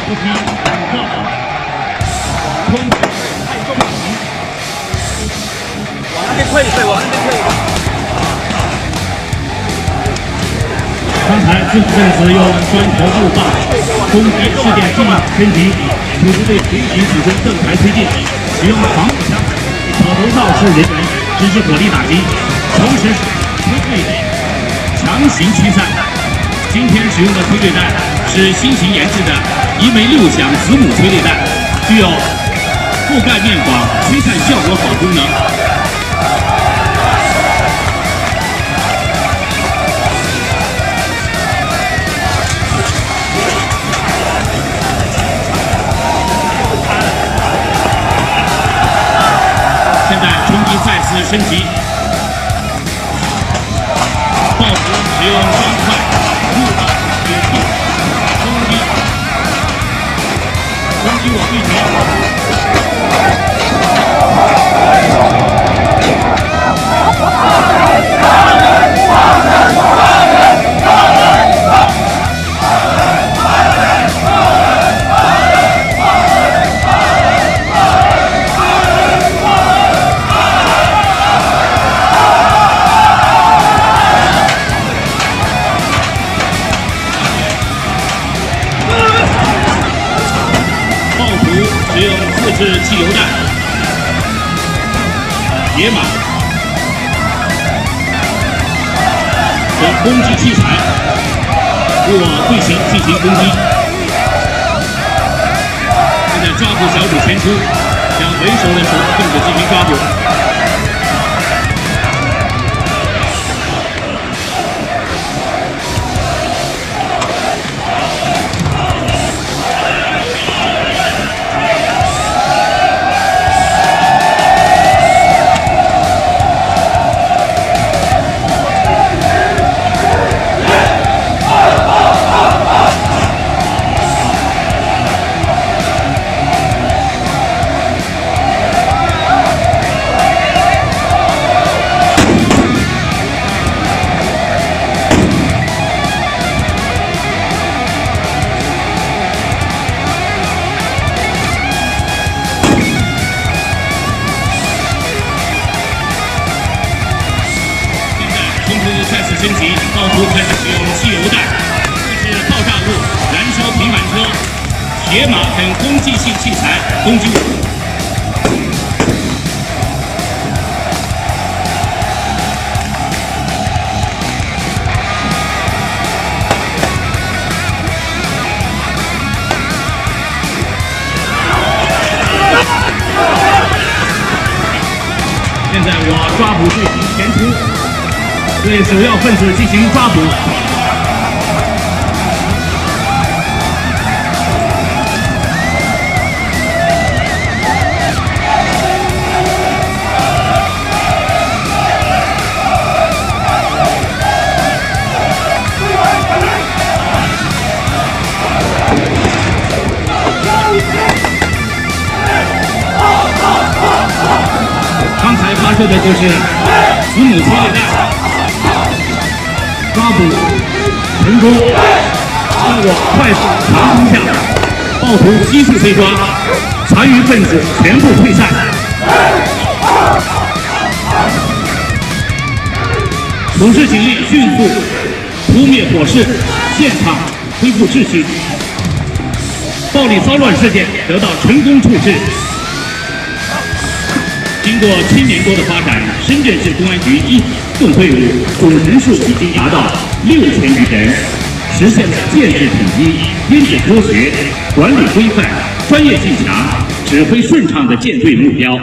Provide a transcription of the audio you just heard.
不踢2个，空太重了，往那边退一退，往那边退一退。刚才支付分子用砖头木棒攻击试点技能升级，土司队随即组织盾牌推进，使用防火枪可投造式人员实施火力打击，同时推队强行驱散。今天使用的催泪弹是新型研制的一枚6响子母催泪弹，具有覆盖面广、驱散效果好功能。现在冲击再次升级，爆竹使用砖块、木棒、铁器攻击我对决。使用自制汽油弹，野马和攻击器材对我队形进行攻击。现在抓捕小组前出，将为首的守分子进行抓捕。再次升级，暴徒开始使用汽油弹、自制爆炸物、燃烧平板车、铁马等攻击性器材攻击我。现在我抓捕队形前出。对首要分子进行抓捕。刚才发射的就是子母催泪弹。抓捕成功，效果快速长空下，暴徒悉数被抓，残余分子全部退散。处置警力迅速扑灭火势，现场恢复秩序，暴力骚乱事件得到成功处置。经过7年多的发展，深圳市公安局一纵队伍总人数已经达到6000余人，实现了建制统一、编制科学、管理规范、专业性强、指挥顺畅的舰队目标。